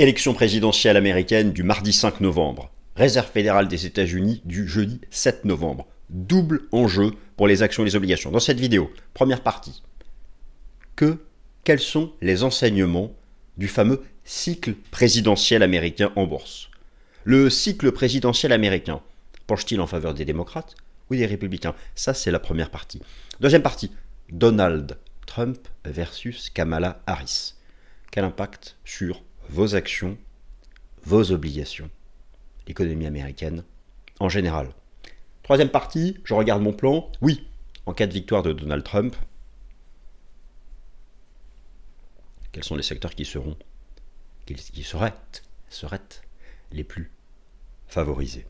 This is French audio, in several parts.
Élection présidentielle américaine du mardi 5 novembre. Réserve fédérale des États-Unis du jeudi 7 novembre. Double enjeu pour les actions et les obligations. Dans cette vidéo, première partie, quels sont les enseignements du fameux cycle présidentiel américain en bourse? Le cycle présidentiel américain penche-t-il en faveur des démocrates ou des républicains? Ça, c'est la première partie. Deuxième partie, Donald Trump versus Kamala Harris. Quel impact sur vos actions, vos obligations, l'économie américaine en général? Troisième partie, je regarde mon plan. Oui, en cas de victoire de Donald Trump, quels sont les secteurs qui seraient les plus favorisés?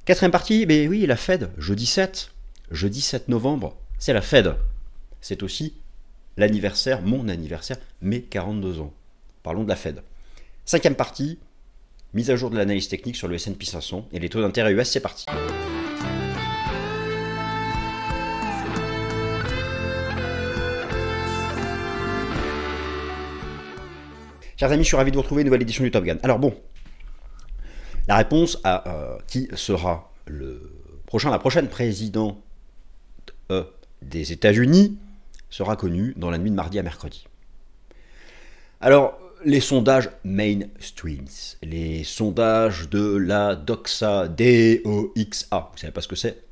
Quatrième partie, ben oui, la Fed, jeudi 7 novembre, c'est la Fed. C'est aussi l'anniversaire, mon anniversaire, mes 42 ans. Parlons de la Fed. Cinquième partie, mise à jour de l'analyse technique sur le S&P 500 et les taux d'intérêt US, c'est parti. Chers amis, je suis ravi de vous retrouver, nouvelle édition du Top Gun. Alors bon, la réponse à qui sera la prochaine présidente des États-Unis sera connue dans la nuit de mardi à mercredi. Alors, les sondages mainstreams, les sondages de la Doxa, D-O-X-A, vous savez pas ce que c'est?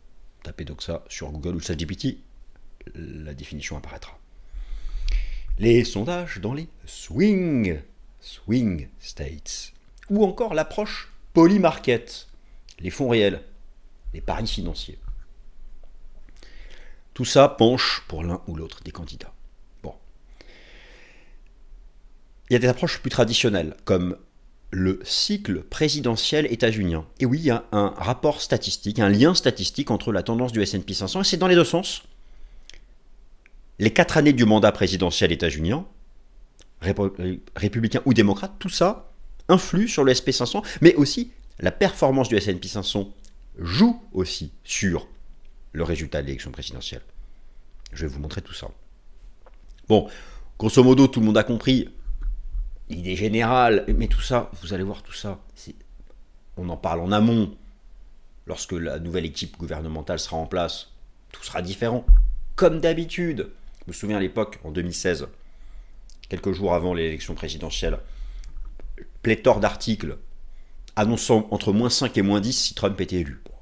Tapez Doxa sur Google ou ChatGPT, la définition apparaîtra. Les sondages dans les swing states, ou encore l'approche poly-market, les fonds réels, les paris financiers. Tout ça penche pour l'un ou l'autre des candidats. Bon. Il y a des approches plus traditionnelles, comme le cycle présidentiel états-unien. Et oui, il y a un rapport statistique, un lien statistique entre la tendance du S&P 500, et c'est dans les deux sens. Les 4 années du mandat présidentiel états-unien, républicain ou démocrate, tout ça influe sur le S&P 500, mais aussi la performance du S&P 500 joue aussi sur le résultat de l'élection présidentielle. Je vais vous montrer tout ça. Bon, grosso modo, tout le monde a compris l'idée générale, mais tout ça, vous allez voir tout ça, on en parle en amont. Lorsque la nouvelle équipe gouvernementale sera en place, tout sera différent. Comme d'habitude, je me souviens à l'époque, en 2016, quelques jours avant l'élection présidentielle, pléthore d'articles annonçant entre moins 5 et moins 10 si Trump était élu. Bon.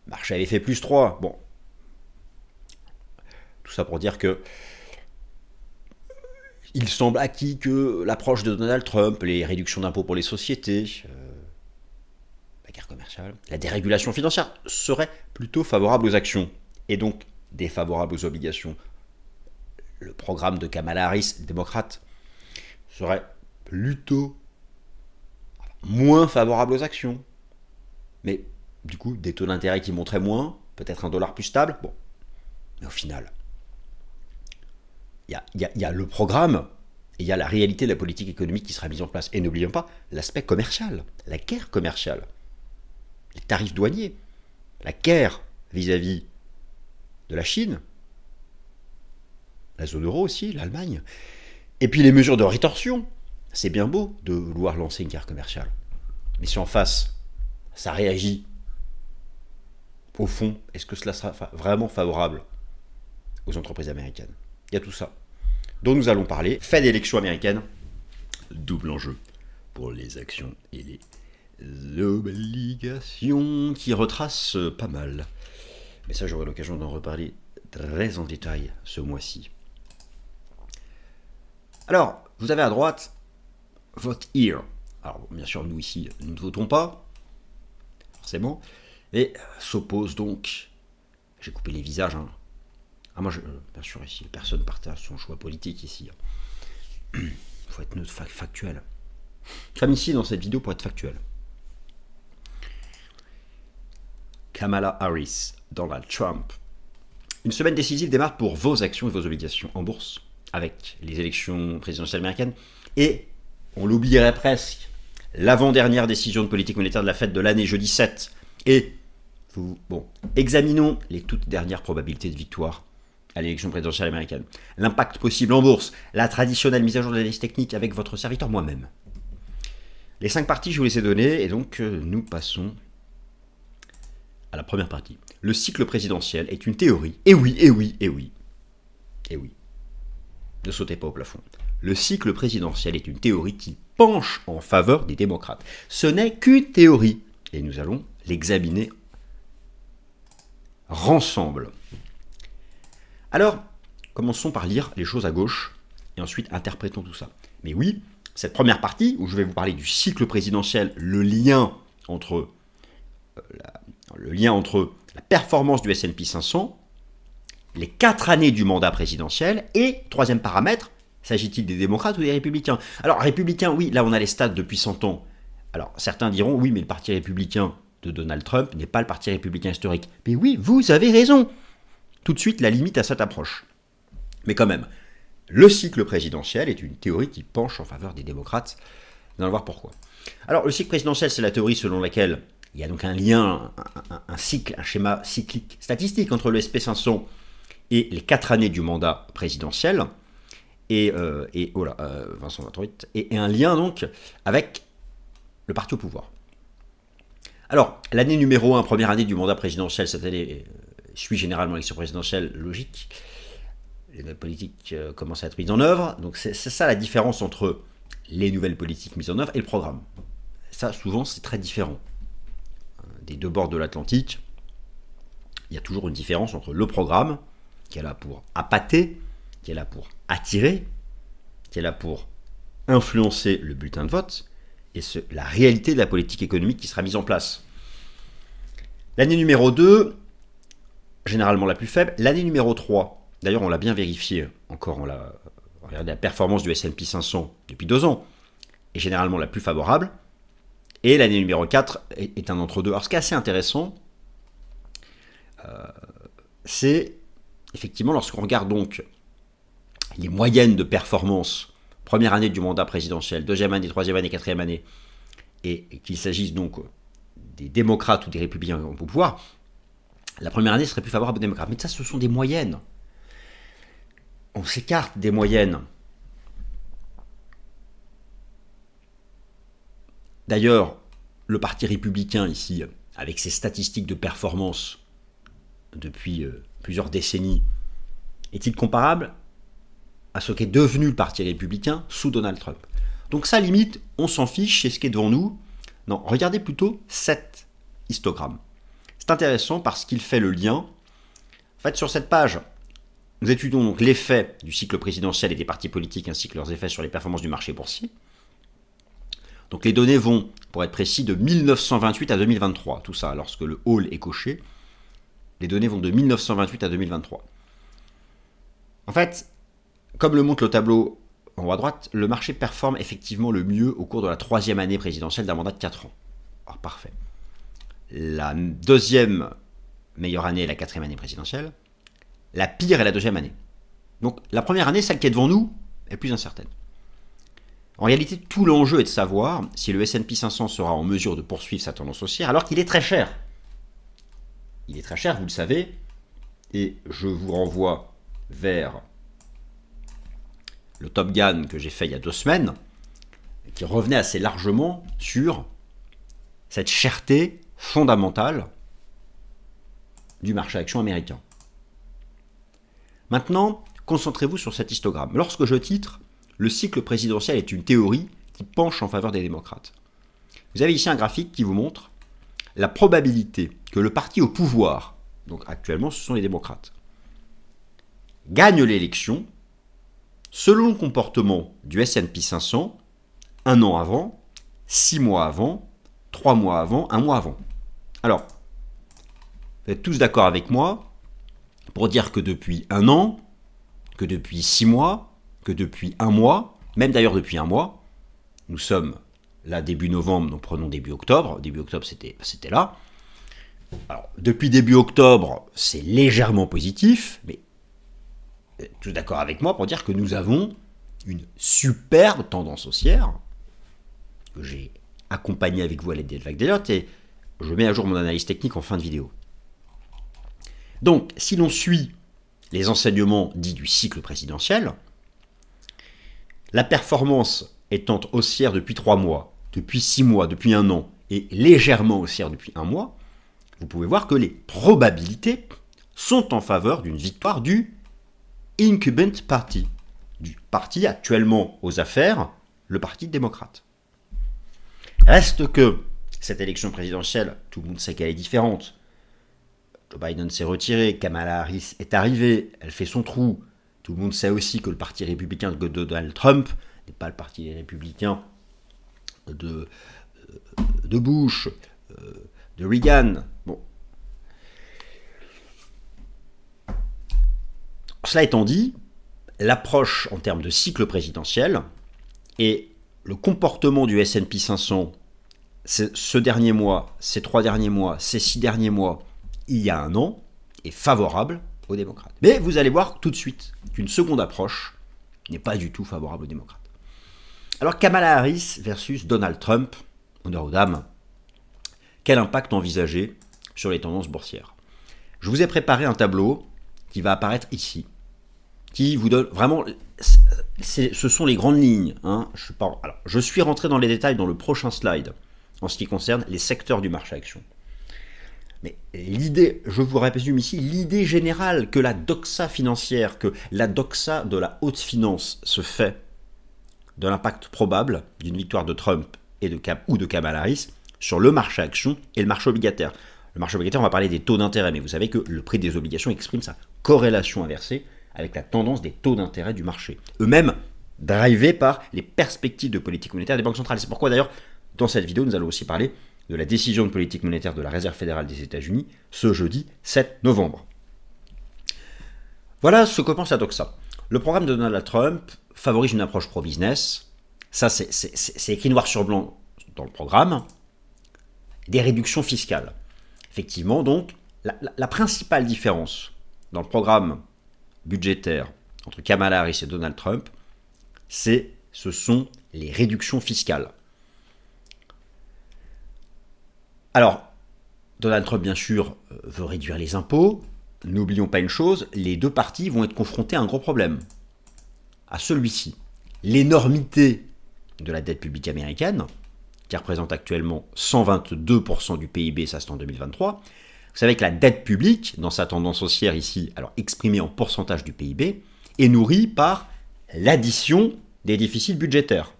Le marché avait fait plus 3. Bon. Tout ça pour dire que il semble acquis que l'approche de Donald Trump, les réductions d'impôts pour les sociétés, la guerre commerciale, la dérégulation financière serait plutôt favorable aux actions et donc défavorable aux obligations. Le programme de Kamala Harris, démocrate, serait plutôt moins favorable aux actions. Mais du coup, des taux d'intérêt qui monteraient moins, peut-être un dollar plus stable. Bon, mais au final, il y a le programme et il y a la réalité de la politique économique qui sera mise en place. Et n'oublions pas l'aspect commercial, la guerre commerciale, les tarifs douaniers, la guerre vis-à-vis de la Chine, la zone euro aussi, l'Allemagne, et puis les mesures de rétorsion. C'est bien beau de vouloir lancer une guerre commerciale, mais si en face, ça réagit, au fond, est-ce que cela sera vraiment favorable aux entreprises américaines? Il y a tout ça dont nous allons parler. Fait d'élection américaine, double enjeu pour les actions et les obligations qui retracent pas mal. Mais ça, j'aurai l'occasion d'en reparler très en détail ce mois-ci. Alors, vous avez à droite Vote Here. Alors, bien sûr, nous ici, nous ne votons pas, forcément, et s'oppose donc. J'ai coupé les visages. Hein. Ah, moi, bien sûr, ici, personne partage son choix politique ici. Il faut être neutre, factuel. Comme ici, dans cette vidéo, pour être factuel. Kamala Harris, Donald Trump. Une semaine décisive démarre pour vos actions et vos obligations en bourse, avec les élections présidentielles américaines, et, on l'oublierait presque, l'avant-dernière décision de politique monétaire de la Fed de l'année, jeudi 7. Et, bon, examinons les toutes dernières probabilités de victoire à l'élection présidentielle américaine. L'impact possible en bourse, la traditionnelle mise à jour de l'analyse technique avec votre serviteur moi-même. Les 5 parties, je vous les ai données, et donc nous passons à la première partie. Le cycle présidentiel est une théorie. Et oui, et oui, et oui. Et oui. Ne sautez pas au plafond. Le cycle présidentiel est une théorie qui penche en faveur des démocrates. Ce n'est qu'une théorie. Et nous allons l'examiner ensemble. Alors, commençons par lire les choses à gauche, et ensuite interprétons tout ça. Mais oui, cette première partie, où je vais vous parler du cycle présidentiel, le lien entre la performance du S&P 500, les 4 années du mandat présidentiel, et, troisième paramètre, s'agit-il des démocrates ou des républicains? Alors, républicains, oui, là on a les stats depuis 100 ans. Alors, certains diront, oui, mais le parti républicain de Donald Trump n'est pas le parti républicain historique. Mais oui, vous avez raison. Tout de suite, la limite à cette approche. Mais quand même, le cycle présidentiel est une théorie qui penche en faveur des démocrates. Nous allons voir pourquoi. Alors, le cycle présidentiel, c'est la théorie selon laquelle il y a donc un lien, un cycle, un schéma cyclique statistique entre le SP500 et les 4 années du mandat présidentiel. Et Vincent va trop vite. Et un lien donc avec le parti au pouvoir. Alors, l'année numéro 1, première année du mandat présidentiel, cette année suit généralement l'élection présidentielle logique. Les nouvelles politiques commencent à être mises en œuvre. Donc c'est ça la différence entre les nouvelles politiques mises en œuvre et le programme. Ça, souvent, c'est très différent. Des deux bords de l'Atlantique, il y a toujours une différence entre le programme, qui est là pour appâter, qui est là pour attirer, qui est là pour influencer le bulletin de vote, et la réalité de la politique économique qui sera mise en place. L'année numéro 2, généralement la plus faible. L'année numéro 3, d'ailleurs on l'a bien vérifié, encore on l'a regardé la performance du S&P 500 depuis 2 ans, est généralement la plus favorable. Et l'année numéro 4 est un entre-deux. Alors ce qui est assez intéressant, c'est effectivement lorsqu'on regarde donc les moyennes de performance, première année du mandat présidentiel, deuxième année, troisième année, quatrième année, et qu'il s'agisse donc des démocrates ou des républicains au pouvoir, la première année serait plus favorable aux démocrates. Mais ça, ce sont des moyennes. On s'écarte des moyennes. D'ailleurs, le parti républicain ici, avec ses statistiques de performance depuis plusieurs décennies, est-il comparable à ce qu'est devenu le parti républicain sous Donald Trump? Donc ça, limite, on s'en fiche, c'est ce qui est devant nous. Non, regardez plutôt cet histogramme. C'est intéressant parce qu'il fait le lien. En fait, sur cette page, nous étudions donc l'effet du cycle présidentiel et des partis politiques ainsi que leurs effets sur les performances du marché boursier. Donc les données vont, pour être précis, de 1928 à 2023. Tout ça, lorsque le hall est coché, les données vont de 1928 à 2023. En fait, comme le montre le tableau en haut à droite, le marché performe effectivement le mieux au cours de la 3e année présidentielle d'un mandat de 4 ans. Ah, parfait. La 2e meilleure année est la 4e année présidentielle. La pire est la 2e année. Donc la première année, celle qui est devant nous, est plus incertaine. En réalité, tout l'enjeu est de savoir si le S&P 500 sera en mesure de poursuivre sa tendance haussière alors qu'il est très cher. Il est très cher, vous le savez, et je vous renvoie vers le Top Gun que j'ai fait il y a 2 semaines, qui revenait assez largement sur cette cherté fondamentale du marché action américain. Maintenant, concentrez-vous sur cet histogramme. Lorsque je titre « Le cycle présidentiel est une théorie qui penche en faveur des démocrates », vous avez ici un graphique qui vous montre la probabilité que le parti au pouvoir, donc actuellement ce sont les démocrates, gagne l'élection selon le comportement du S&P 500 un an avant, 6 mois avant, 3 mois avant, 1 mois avant. Alors, vous êtes tous d'accord avec moi pour dire que depuis 1 an, que depuis 6 mois, que depuis 1 mois, même d'ailleurs depuis 1 mois, nous sommes là début novembre, donc prenons début octobre. Début octobre, c'était là. Alors, depuis début octobre, c'est légèrement positif, mais tous d'accord avec moi pour dire que nous avons une superbe tendance haussière que j'ai accompagnée avec vous à l'aide des vagues d'Elliott et je mets à jour mon analyse technique en fin de vidéo. Donc, si l'on suit les enseignements dits du cycle présidentiel, la performance étant haussière depuis 3 mois, depuis 6 mois, depuis un an, et légèrement haussière depuis un mois, vous pouvez voir que les probabilités sont en faveur d'une victoire du Incumbent Party, du parti actuellement aux affaires, le Parti démocrate. Reste que cette élection présidentielle, tout le monde sait qu'elle est différente. Joe Biden s'est retiré, Kamala Harris est arrivée, elle fait son trou. Tout le monde sait aussi que le parti républicain de Donald Trump n'est pas le parti des républicains de Bush, de Reagan. Bon. Cela étant dit, l'approche en termes de cycle présidentiel et le comportement du S&P 500 ce dernier mois, ces 3 derniers mois, ces 6 derniers mois, il y a un an, est favorable aux démocrates. Mais vous allez voir tout de suite qu'une seconde approche n'est pas du tout favorable aux démocrates. Alors Kamala Harris versus Donald Trump, honneur aux dames, quel impact envisager sur les tendances boursières? Je vous ai préparé un tableau qui va apparaître ici, qui vous donne vraiment... ce sont les grandes lignes. Hein. Je suis rentré dans les détails dans le prochain slide, en ce qui concerne les secteurs du marché action. Mais l'idée, je vous résume ici, l'idée générale que la doxa financière, que la doxa de la haute finance se fait de l'impact probable d'une victoire de Trump ou de Kamala Harris sur le marché action et le marché obligataire. Le marché obligataire, on va parler des taux d'intérêt, mais vous savez que le prix des obligations exprime sa corrélation inversée avec la tendance des taux d'intérêt du marché. Eux-mêmes drivés par les perspectives de politique monétaire des banques centrales. C'est pourquoi d'ailleurs, dans cette vidéo, nous allons aussi parler de la décision de politique monétaire de la Réserve fédérale des États-Unis ce jeudi 7 novembre. Voilà ce que pense la doxa. Le programme de Donald Trump favorise une approche pro-business. Ça, c'est écrit noir sur blanc dans le programme. Des réductions fiscales. Effectivement, donc, la principale différence dans le programme budgétaire entre Kamala Harris et Donald Trump, ce sont les réductions fiscales. Alors, Donald Trump, bien sûr, veut réduire les impôts. N'oublions pas une chose, les deux partis vont être confrontés à un gros problème. À celui-ci. L'énormité de la dette publique américaine, qui représente actuellement 122% du PIB, ça c'est en 2023. Vous savez que la dette publique, dans sa tendance haussière ici, alors exprimée en pourcentage du PIB, est nourrie par l'addition des déficits budgétaires.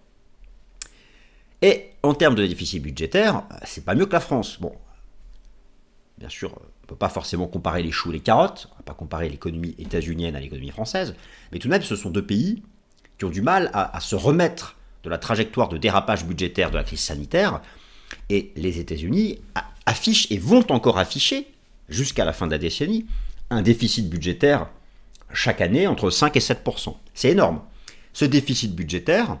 Et en termes de déficit budgétaire, c'est pas mieux que la France. Bon, bien sûr, on ne peut pas forcément comparer les choux et les carottes, on ne va pas comparer l'économie états-unienne à l'économie française, mais tout de même, ce sont deux pays qui ont du mal à se remettre de la trajectoire de dérapage budgétaire de la crise sanitaire, et les États-Unis affichent et vont encore afficher, jusqu'à la fin de la décennie, un déficit budgétaire chaque année entre 5 et 7%. C'est énorme. Ce déficit budgétaire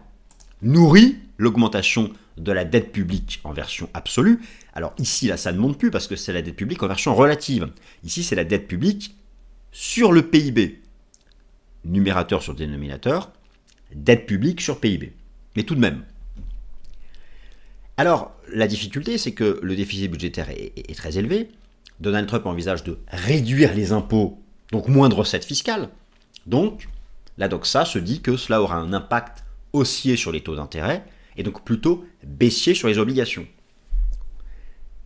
nourrit l'augmentation de la dette publique en version absolue. Alors ici, là, ça ne monte plus parce que c'est la dette publique en version relative. Ici, c'est la dette publique sur le PIB. Numérateur sur dénominateur, dette publique sur PIB. Mais tout de même. Alors, la difficulté, c'est que le déficit budgétaire est très élevé. Donald Trump envisage de réduire les impôts, donc moins de recettes fiscales. Donc, la doxa se dit que cela aura un impact haussier sur les taux d'intérêt, et donc plutôt baissier sur les obligations.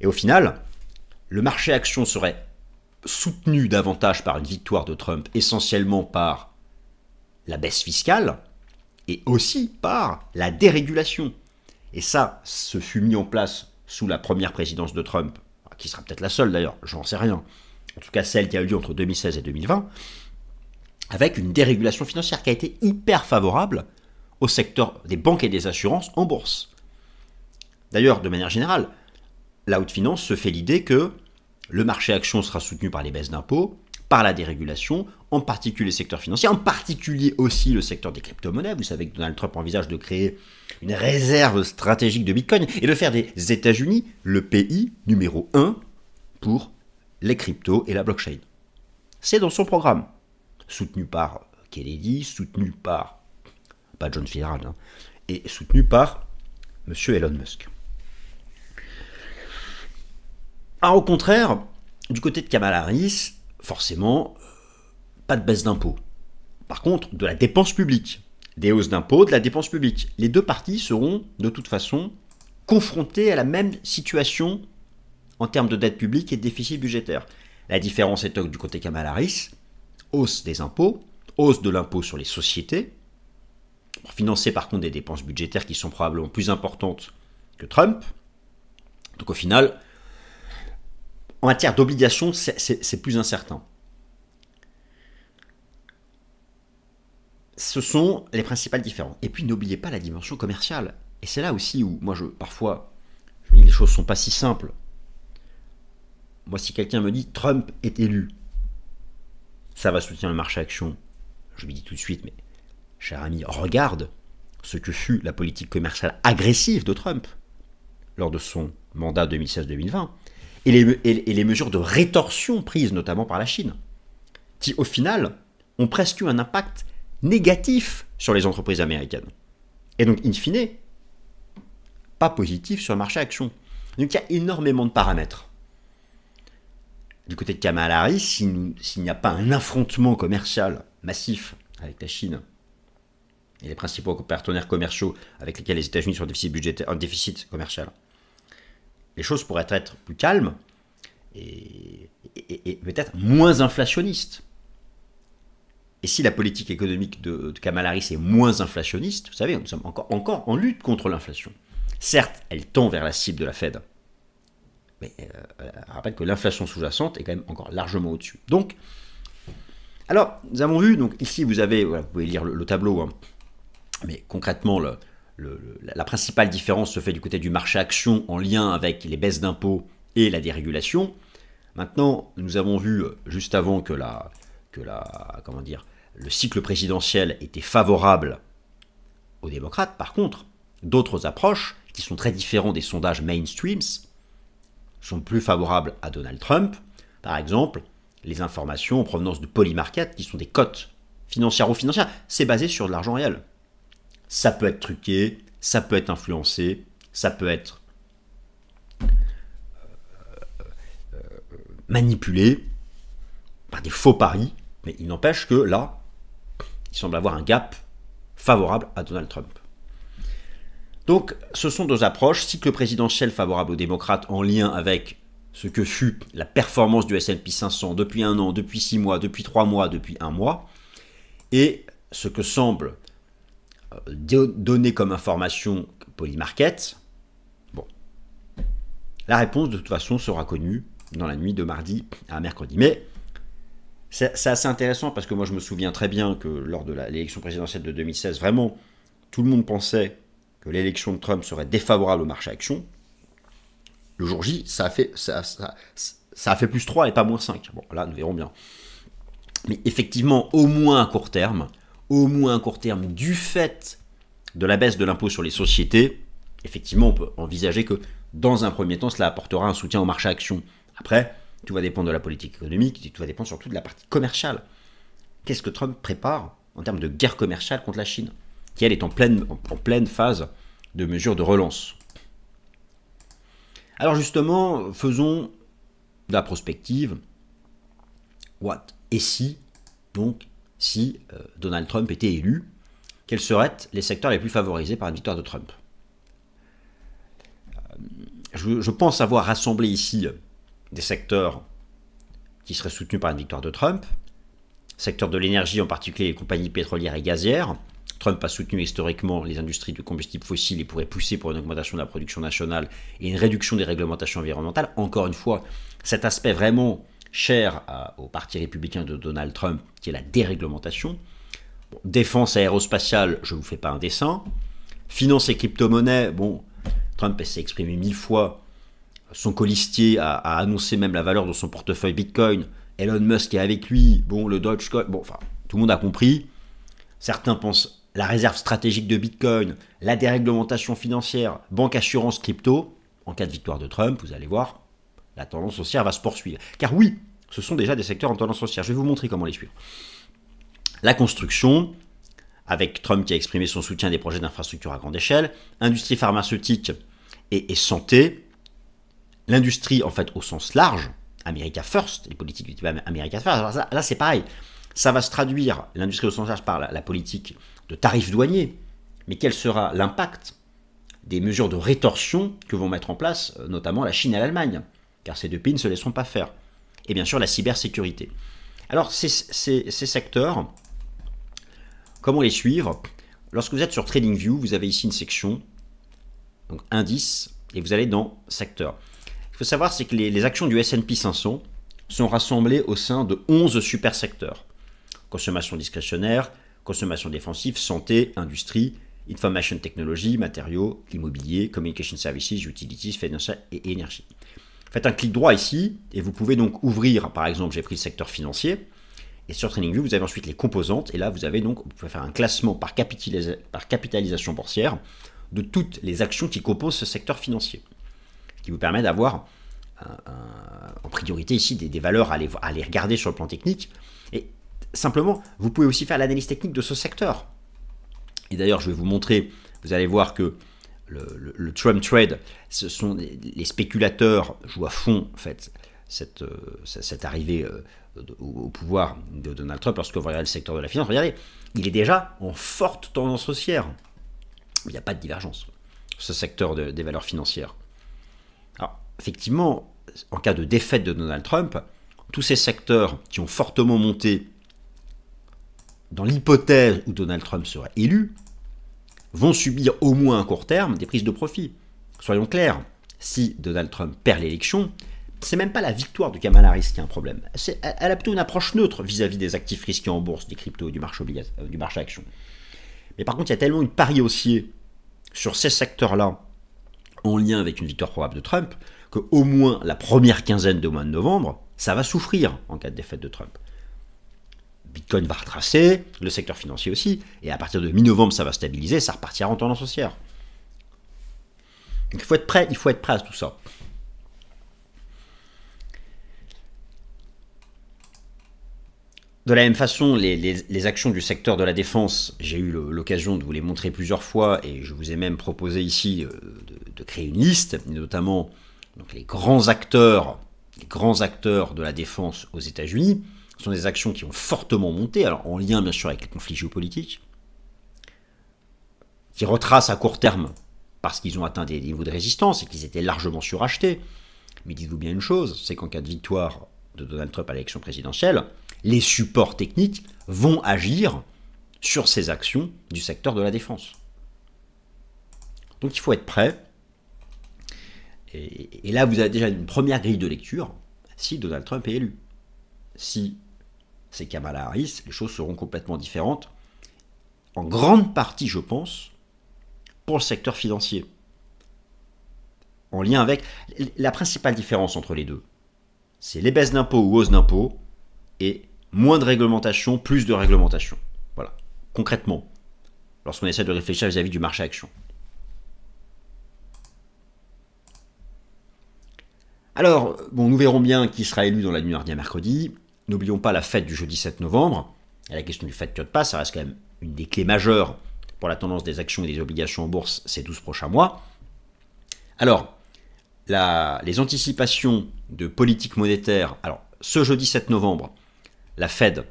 Et au final, le marché action serait soutenu davantage par une victoire de Trump, essentiellement par la baisse fiscale, et aussi par la dérégulation. Et ça, ce fut mis en place sous la première présidence de Trump, qui sera peut-être la seule d'ailleurs, j'en sais rien, en tout cas celle qui a eu lieu entre 2016 et 2020, avec une dérégulation financière qui a été hyper favorable au secteur des banques et des assurances en bourse. D'ailleurs, de manière générale, la haute finance se fait l'idée que le marché action sera soutenu par les baisses d'impôts, par la dérégulation, en particulier le secteur financier, en particulier aussi le secteur des crypto-monnaies. Vous savez que Donald Trump envisage de créer une réserve stratégique de Bitcoin et de faire des États-Unis le pays numéro 1 pour les cryptos et la blockchain. C'est dans son programme, soutenu par Kennedy, soutenu par, pas John Fitzgerald, hein, et soutenu par M. Elon Musk. Alors, au contraire, du côté de Kamala Harris, forcément, pas de baisse d'impôts. Par contre, de la dépense publique, des hausses d'impôts, de la dépense publique. Les deux partis seront, de toute façon, confrontés à la même situation en termes de dette publique et de déficit budgétaire. La différence est du côté Kamala Harris, hausse des impôts, hausse de l'impôt sur les sociétés, pour financer par contre des dépenses budgétaires qui sont probablement plus importantes que Trump. Donc au final, en matière d'obligations, c'est plus incertain. Ce sont les principales différences. Et puis n'oubliez pas la dimension commerciale. Et c'est là aussi où moi parfois je me dis les choses ne sont pas si simples. Moi si quelqu'un me dit Trump est élu, ça va soutenir le marché action, je lui dis tout de suite, mais cher ami, regarde ce que fut la politique commerciale agressive de Trump lors de son mandat 2016-2020 et les mesures de rétorsion prises notamment par la Chine, qui au final ont presque eu un impact négatif sur les entreprises américaines. Et donc, in fine, pas positif sur le marché action. Donc il y a énormément de paramètres. Du côté de Kamala Harris, s'il n'y a pas un affrontement commercial massif avec la Chine et les principaux partenaires commerciaux avec lesquels les États-Unis sont en déficit commercial, les choses pourraient être plus calmes et peut-être moins inflationnistes. Et si la politique économique de Kamala Harris est moins inflationniste, vous savez, nous sommes encore en lutte contre l'inflation. Certes, elle tend vers la cible de la Fed, mais je rappelle que l'inflation sous-jacente est quand même encore largement au-dessus. Donc, alors, nous avons vu, donc ici vous avez, voilà, vous pouvez lire le tableau, hein, mais concrètement, la principale différence se fait du côté du marché action en lien avec les baisses d'impôts et la dérégulation. Maintenant, nous avons vu juste avant que le cycle présidentiel était favorable aux démocrates. Par contre, d'autres approches, qui sont très différentes des sondages mainstreams, sont plus favorables à Donald Trump. Par exemple, les informations en provenance de Polymarket, qui sont des cotes financières ou financières, c'est basé sur de l'argent réel. Ça peut être truqué, ça peut être influencé, ça peut être manipulé par des faux paris, mais il n'empêche que là, il semble avoir un gap favorable à Donald Trump. Donc, ce sont deux approches, cycle présidentiel favorable aux démocrates en lien avec ce que fut la performance du S&P 500 depuis 1 an, depuis 6 mois, depuis 3 mois, depuis 1 mois, et ce que semble donner comme information Polymarket. Bon, la réponse de toute façon sera connue dans la nuit de mardi à mercredi. Mais c'est assez intéressant parce que moi je me souviens très bien que lors de l'élection présidentielle de 2016, vraiment, tout le monde pensait que l'élection de Trump serait défavorable au marché action. Le jour J, ça a fait plus 3 et pas moins 5. Bon, là, nous verrons bien. Mais effectivement, au moins à court terme, du fait de la baisse de l'impôt sur les sociétés, effectivement, on peut envisager que dans un premier temps, cela apportera un soutien au marché action. Après, tout va dépendre de la politique économique, et tout va dépendre surtout de la partie commerciale. Qu'est-ce que Trump prépare en termes de guerre commerciale contre la Chine, qui elle est en pleine phase de mesures de relance. Alors justement, faisons de la prospective. Et si Donald Trump était élu, quels seraient les secteurs les plus favorisés par une victoire de Trump? Je pense avoir rassemblé ici des secteurs qui seraient soutenus par une victoire de Trump. Secteur de l'énergie, en particulier les compagnies pétrolières et gazières. Trump a soutenu historiquement les industries de combustibles fossiles et pourrait pousser pour une augmentation de la production nationale et une réduction des réglementations environnementales. Encore une fois, cet aspect vraiment cher au parti républicain de Donald Trump, qui est la déréglementation. Bon, défense aérospatiale, je ne vous fais pas un dessin. Finance et crypto-monnaie, bon, Trump s'est exprimé 1000 fois. Son colistier a annoncé même la valeur de son portefeuille Bitcoin. Elon Musk est avec lui. Bon, le Dogecoin, bon, enfin, tout le monde a compris. Certains pensent la réserve stratégique de Bitcoin, la déréglementation financière, banque, assurance, crypto. En cas de victoire de Trump, vous allez voir, la tendance haussière va se poursuivre. Car oui, ce sont déjà des secteurs en tendance haussière. Je vais vous montrer comment les suivre. La construction, avec Trump qui a exprimé son soutien à des projets d'infrastructure à grande échelle, industrie pharmaceutique et santé, l'industrie en fait au sens large, America First, les politiques du type America First, alors là c'est pareil, ça va se traduire, l'industrie au sens large par la politique de tarifs douaniers, mais quel sera l'impact des mesures de rétorsion que vont mettre en place notamment la Chine et l'Allemagne, car ces deux pays ne se laisseront pas faire. Et bien sûr la cybersécurité. Alors ces secteurs, comment les suivre? Lorsque vous êtes sur TradingView, vous avez ici une section, donc indice, et vous allez dans secteur. Il faut savoir, c'est que les actions du S&P 500 sont rassemblées au sein de 11 super secteurs. Consommation discrétionnaire, consommation défensive, santé, industrie, information technology, matériaux, immobilier, communication services, utilities, financial et énergie. Faites un clic droit ici, et vous pouvez donc ouvrir, par exemple, j'ai pris le secteur financier, et sur TradingView, vous avez ensuite les composantes, et là, vous pouvez faire un classement par capitalisation boursière de toutes les actions qui composent ce secteur financier, ce qui vous permet d'avoir en priorité ici des valeurs à les regarder sur le plan technique. Et simplement, vous pouvez aussi faire l'analyse technique de ce secteur. Et d'ailleurs, je vais vous montrer, vous allez voir que le Trump Trade, ce sont les spéculateurs jouent à fond en fait, cette arrivée au pouvoir de Donald Trump. Lorsque vous regardez le secteur de la finance, regardez, il est déjà en forte tendance haussière. Il n'y a pas de divergence, ce secteur des valeurs financières. Alors, effectivement, en cas de défaite de Donald Trump, tous ces secteurs qui ont fortement monté dans l'hypothèse où Donald Trump serait élu, vont subir au moins à court terme des prises de profit. Soyons clairs, si Donald Trump perd l'élection, c'est même pas la victoire de Kamala Harris qui a un problème. Elle a plutôt une approche neutre vis-à-vis des actifs risqués en bourse, des cryptos, du marché action. Mais par contre, il y a tellement une pari haussier sur ces secteurs-là, en lien avec une victoire probable de Trump, qu'au moins la première quinzaine de mois de novembre, ça va souffrir en cas de défaite de Trump. Bitcoin va retracer, le secteur financier aussi, et à partir de mi-novembre, ça va stabiliser, ça repartira en tendance haussière. Donc il faut être prêt à tout ça. De la même façon, les actions du secteur de la défense, j'ai eu l'occasion de vous les montrer plusieurs fois, et je vous ai même proposé ici de créer une liste, notamment donc les grands acteurs de la défense aux États-Unis. Ce sont des actions qui ont fortement monté, alors en lien bien sûr avec les conflits géopolitiques, qui retracent à court terme parce qu'ils ont atteint des niveaux de résistance et qu'ils étaient largement surachetés. Mais dites-vous bien une chose, c'est qu'en cas de victoire de Donald Trump à l'élection présidentielle, les supports techniques vont agir sur ces actions du secteur de la défense. Donc il faut être prêt. Et là, vous avez déjà une première grille de lecture si Donald Trump est élu. Si c'est Kamala Harris, les choses seront complètement différentes. En grande partie, je pense, pour le secteur financier. En lien avec la principale différence entre les deux, c'est les baisses d'impôts ou hausses d'impôts et moins de réglementation, plus de réglementation. Voilà, concrètement, lorsqu'on essaie de réfléchir vis-à-vis du marché action. Alors, bon, nous verrons bien qui sera élu dans la nuit mardi à mercredi. N'oublions pas la fête du jeudi 7 novembre. Et la question du Fed Cut Pass, ça reste quand même une des clés majeures pour la tendance des actions et des obligations en bourse ces 12 prochains mois. Alors, les anticipations de politique monétaire. Alors, ce jeudi 7 novembre, la Fed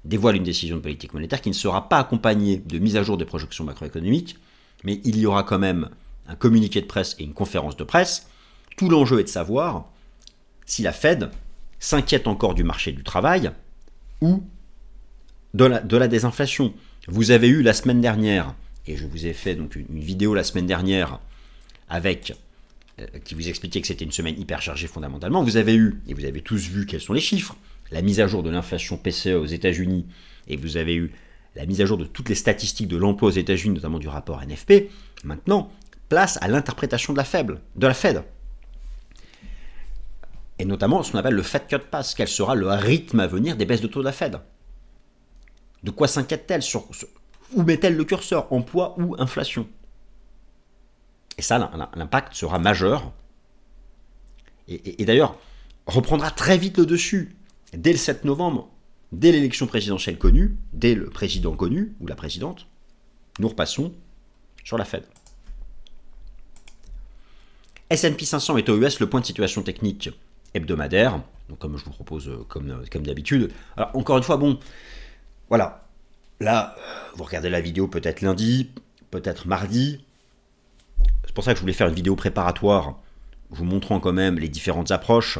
dévoile une décision de politique monétaire qui ne sera pas accompagnée de mise à jour des projections macroéconomiques, mais il y aura quand même un communiqué de presse et une conférence de presse. Tout l'enjeu est de savoir si la Fed s'inquiète encore du marché du travail ou de la désinflation. Vous avez eu la semaine dernière, et je vous ai fait donc une vidéo la semaine dernière qui vous expliquait que c'était une semaine hyper chargée fondamentalement. Vous avez eu, et vous avez tous vu quels sont les chiffres, la mise à jour de l'inflation PCE aux États-Unis, et vous avez eu la mise à jour de toutes les statistiques de l'emploi aux États-Unis, notamment du rapport NFP. Maintenant, place à l'interprétation de la Fed. Et notamment ce qu'on appelle le Fed Cut Pass. Quel sera le rythme à venir des baisses de taux de la Fed? De quoi s'inquiète-t-elle? Où met-elle le curseur? Emploi ou inflation? Et ça, l'impact sera majeur. Et d'ailleurs, reprendra très vite le dessus. Dès le 7 novembre, dès l'élection présidentielle connue, dès le président connu, ou la présidente, nous repassons sur la Fed. S&P 500 est aux US le point de situation technique hebdomadaire, donc comme je vous propose comme d'habitude. Alors encore une fois, bon, voilà, là, vous regardez la vidéo peut-être lundi, peut-être mardi, C'est pour ça que je voulais faire une vidéo préparatoire, vous montrant quand même les différentes approches,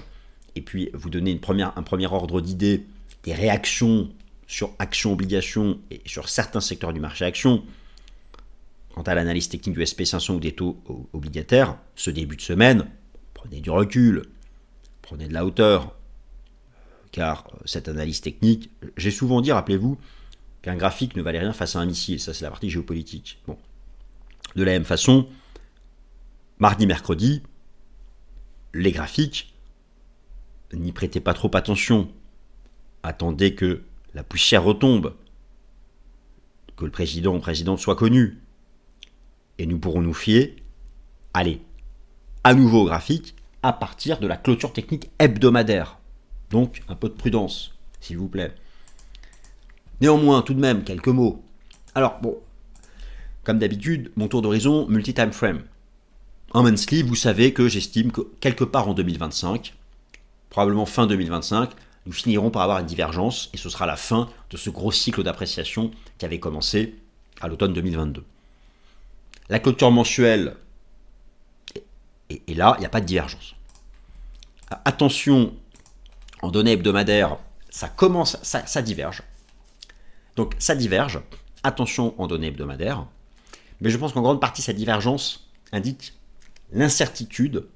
et puis vous donner un premier ordre d'idée des réactions sur actions-obligations et sur certains secteurs du marché actions. Quant à l'analyse technique du SP500 ou des taux obligataires, ce début de semaine, prenez du recul, prenez de la hauteur, car cette analyse technique, j'ai souvent dit, rappelez-vous, qu'un graphique ne valait rien face à un missile. Ça, c'est la partie géopolitique. Bon. De la même façon, mardi, mercredi, les graphiques, n'y prêtez pas trop attention. Attendez que la poussière retombe, que le président ou présidente soit connu. Et nous pourrons nous fier, allez, à nouveau au graphique, à partir de la clôture technique hebdomadaire. Donc, un peu de prudence, s'il vous plaît. Néanmoins, tout de même, quelques mots. Alors, bon, comme d'habitude, mon tour d'horizon multi-time frame. En monthly, vous savez que j'estime que quelque part en 2025, probablement fin 2025, nous finirons par avoir une divergence et ce sera la fin de ce gros cycle d'appréciation qui avait commencé à l'automne 2022. La clôture mensuelle, et là, il n'y a pas de divergence. Attention, en données hebdomadaires, ça diverge. Donc ça diverge, attention en données hebdomadaires, mais je pense qu'en grande partie, cette divergence indique l'incertitude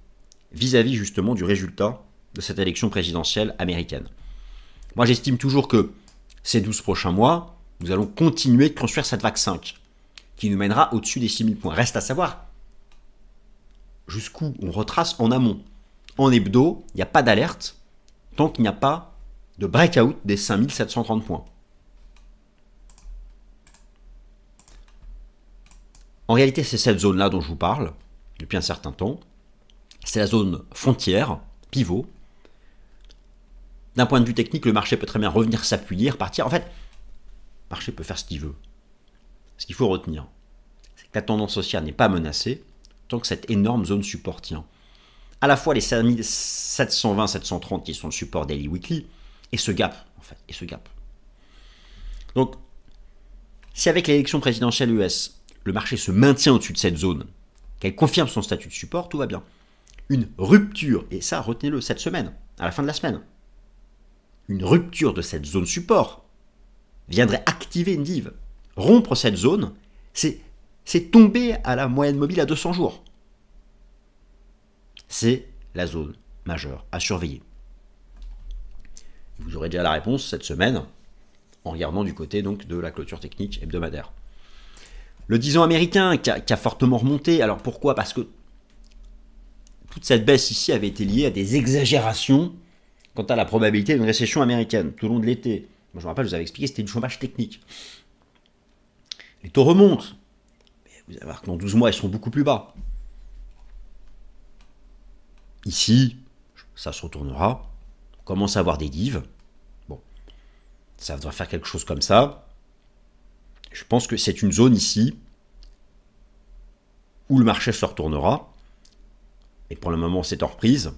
vis-à-vis justement du résultat de cette élection présidentielle américaine. Moi, j'estime toujours que ces 12 prochains mois, nous allons continuer de construire cette vague 5, qui nous mènera au-dessus des 6000 points. Reste à savoir jusqu'où on retrace en amont. En hebdo, il n'y a pas d'alerte tant qu'il n'y a pas de breakout des 5730 points. En réalité, c'est cette zone-là dont je vous parle depuis un certain temps. C'est la zone frontière, pivot. D'un point de vue technique, le marché peut très bien revenir s'appuyer, repartir. En fait, le marché peut faire ce qu'il veut. Ce qu'il faut retenir, c'est que la tendance haussière n'est pas menacée tant que cette énorme zone support tient. À la fois les 5720, 730 qui sont le support daily weekly, et ce gap, en fait, et ce gap. Donc, si avec l'élection présidentielle US, le marché se maintient au-dessus de cette zone, qu'elle confirme son statut de support, tout va bien. Une rupture, et ça, retenez-le cette semaine, à la fin de la semaine, une rupture de cette zone support viendrait activer une div. Rompre cette zone, c'est tomber à la moyenne mobile à 200 jours. C'est la zone majeure à surveiller. Vous aurez déjà la réponse cette semaine en regardant du côté donc de la clôture technique hebdomadaire. Le 10 ans américain qui a fortement remonté. Alors pourquoi? Parce que toute cette baisse ici avait été liée à des exagérations quant à la probabilité d'une récession américaine tout au long de l'été. Moi, je me rappelle, je vous avais expliqué, c'était du chômage technique. Les taux remontent. Mais vous allez voir que dans 12 mois, ils sont beaucoup plus bas. Ici, ça se retournera. On commence à avoir des divs. Bon, ça devrait faire quelque chose comme ça. Je pense que c'est une zone ici où le marché se retournera. Et pour le moment, c'est en reprise.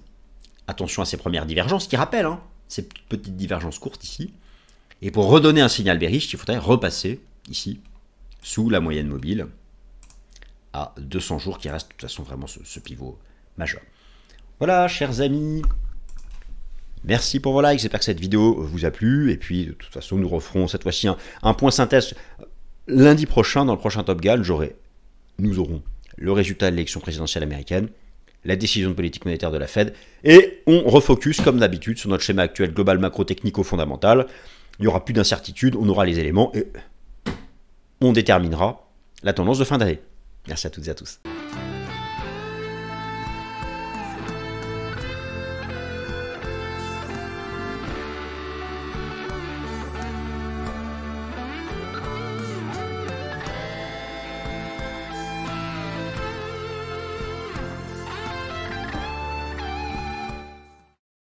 Attention à ces premières divergences qui rappellent ces petites divergences courtes ici. Et pour redonner un signal bearish, il faudrait repasser ici sous la moyenne mobile à 200 jours qui reste de toute façon vraiment ce pivot majeur. Voilà, chers amis. Merci pour vos likes. J'espère que cette vidéo vous a plu. Et puis, de toute façon, nous referons cette fois-ci un point synthèse. Lundi prochain, dans le prochain Top Gun, nous aurons le résultat de l'élection présidentielle américaine, la décision de politique monétaire de la Fed, et on refocus, comme d'habitude, sur notre schéma actuel global macro-technico-fondamental. Il n'y aura plus d'incertitude, on aura les éléments, et on déterminera la tendance de fin d'année. Merci à toutes et à tous.